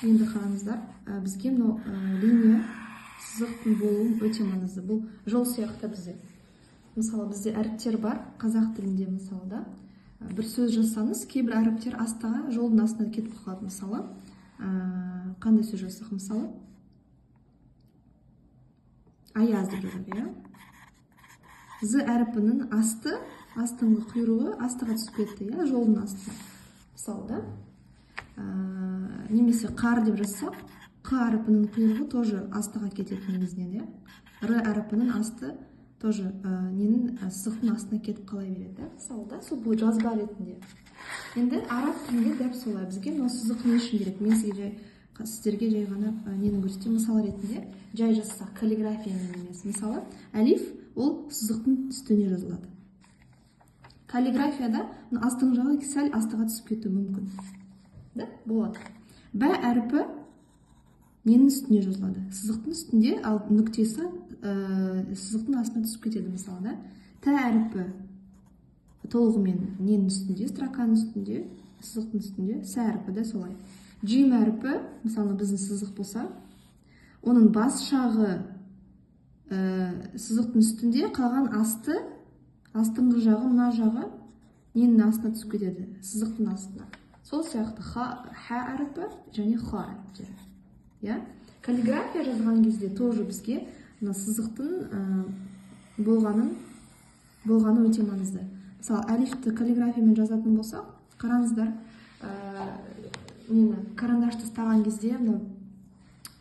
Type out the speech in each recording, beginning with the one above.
Енді қараңыздар, бізге мынау линия сызықтың болуы өте маңызды. Бұл жол сияқты бізде. Мысалы, бізде әріптер бар, қазақ тілінде мысалы да. Бір сөз жазсаңыз, кейбір әріптер астыға жолдың астына кетіп қалады. Мысалы, қандай сөз жазсақ, мысалы, аяз деп жазады, иә? З әріпінің асты, астыңғы құйрығы астыға түсіп кетті, иә, жолдың асты. Мысалы да. Немесе қар деп жазсақ, қ әріпінің құйрығы тоже астыға кетеді негізінен, иә? Р әріпінің асты тоже сызықтың астына кетіп қала береді, мысалы да, сол бұл жазба ретінде. Енді араб тілінде дәп солай. Бізге мынау сызық не үшін керек? Мен сіздерге жай ғана нені көрсетейін, мысал ретінде жай жазсақ, каллиграфиямен емес. Мысалы, әлиф ол сызықтың үстіне жазылады. Каллиграфияда астың жағы сәл астыға түсіп кетуі мүмкін. Да? Болады. Бә әріпі ненің үстіне жазылады? Сызықтың үстінде, ал нүктесі сызықтың астына түсіп кетеді, мысалы да. Тә әріпі толығымен ненің үстінде, строканың үстінде, сызықтың үстінде, сә әріпі де солай. Джим әріпі, мысалы біздің сызық болса, оның бас жағы сызықтың үстінде, қалған астыңғы жағы, мына жағы ненің астына түсіп кетеді, сызықтың астына. Сол сияқты ха әріпі және ха әріптері. Каллиграфия жазған кезде тоже бізге сызықтың болғаны өте маңызды. Мысалы, әлифті каллиграфиямен жазатын болсақ, қараңыздар, карандашты ұстаған кезде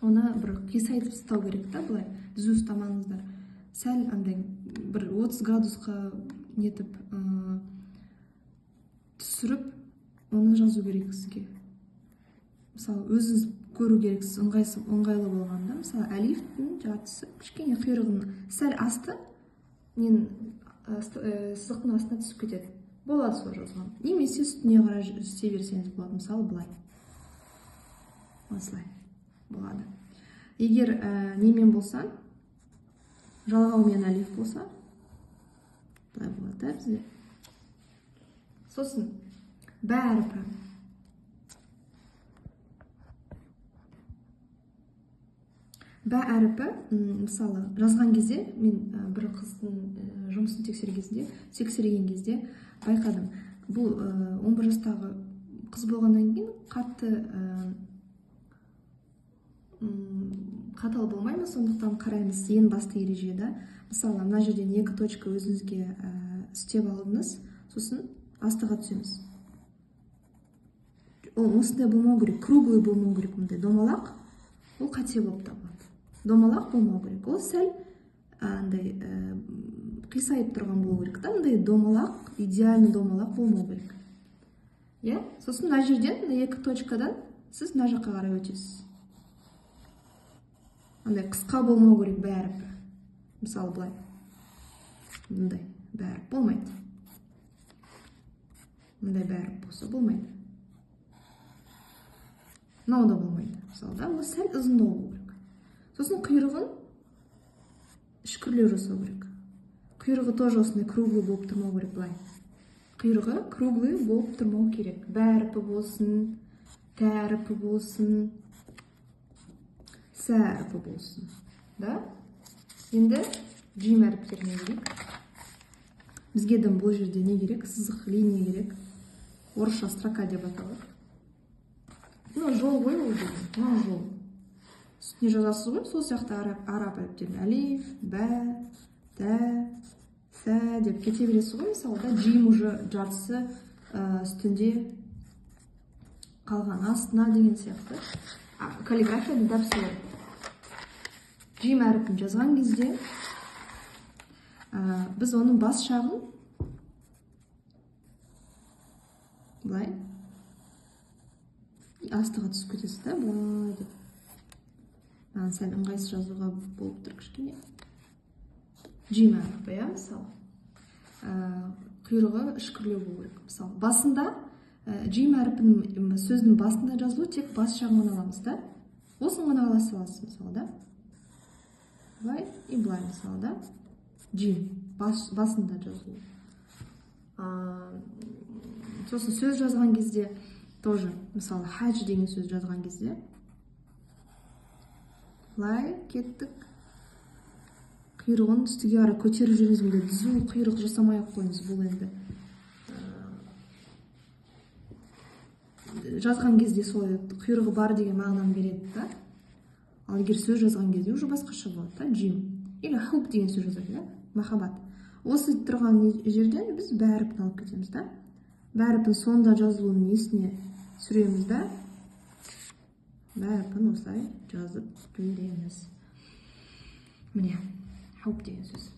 оны бір қисайтып ұстау керек та, былай түзу ұстамаңыздар. Сәл андай бір 30 градусқа нетіп түсіріп, оны жазу керек сізге. Мысалы, өзіңіз көру керексіз, ыңғайлы болғанда. Мысалы, әлифтің жартысы кішкене құйрығының сәл асты сызықтың астына түсіп кетеді. Болады сол жазған. Немесе үстіне қарай істей берсеңіз болады. Мысалы, былай. Осылай болады. Егер немен болса, жалғаумен әлиф болса, былай болады бізде. Сосын бә әріпі. Бә әріпі, мысалы, жазған кезде, мен бір қыздың жұмысын тексерген кезде байқадым. Бұл 11 жастағы қыз болғаннан кейін қатты қатал болмаймыз, сондықтан қараймыз ең басты ереже да. Мысалы, мына жерден 2 точка өзіңізге істеп алдыңыз, сосын астыға түсеміз. Ол осындай болмау керек, круглый болмау керек, мұндай домалақ, ол қате болып табылады. Домалақ болмау керек, ол сәл қисайып тұрған болу керек та, мұндай домалақ, идеальный домалақ болмау керек. Сосын мына жерден, 2 точкадан сіз мына жаққа қарай өтесіз. Қысқа болмау керек бә әріпі. Мысалы, былай. Мұндай бә әріп болмайды. Мұндай бә әріп болса болмайды. Мынау да болмайды. Мысалы, да, ол сәл ұзындау болу керек. Сосын құйрығын ішкірлеу жасау керек. Құйрығы тоже осындай круглый болып тұрмау керек, былай. Құйрығы круглый болып тұрмау керек. Бә әріпі болсын, тә әріпі болсын, сә әріпі болсын. Енді джим әріптеріне керек. Бізге бұл жерде не керек? Сызық, линия керек. Орысша строка деп аталады. Жол ғой ол жерде. Жол. Үстіне жазасыз ғой, сол сияқты араб әріптерін. Әлиф, бә, тә, сә деп кете бересіз ғой, мысалы да. Джим уже жартысы үстінде қалған астына деген сияқты. Каллиграфияны дәп солай. Джим әріпін жазған кезде біз оның бас жағын былай астыға түсіп кетесіз да, былай деп. Сәл ыңғайсыз жазуға болып тұр кішкене. Джим әріпі, мысалы. Құйрығы ішкірлеу болу керек. Мысалы, басында джим әріпінің сөздің басында жазылу тек бас жағын ғана аламыз да. Осын ғана ала саласыз, мысалы да. Былай и былай, мысалы да. Джим басында жазылу. Сосын сөз жазған кезде тоже, мысалы, хадж деген сөз жазған кезде, былай кеттік. Құйрығын үстіге қарай көтеріп жүріңіз, мындай түзу құйрық жасамай ақ қойыңыз. Бұл енді жазған кезде солай құйрығы бар деген мағынаны береді да. Ал егер сөз жазған кезде уже басқаша болады да, джим. Или хуб деген сөз жазады, да, махаббат. Осы тұрған жерден біз бәріпін алып кетеміз, да. Бәріпін сонда жазылуын несіне сүреміз, да. Бәріпін осылай жазып жібереміз. Міне, хуб деген сөз.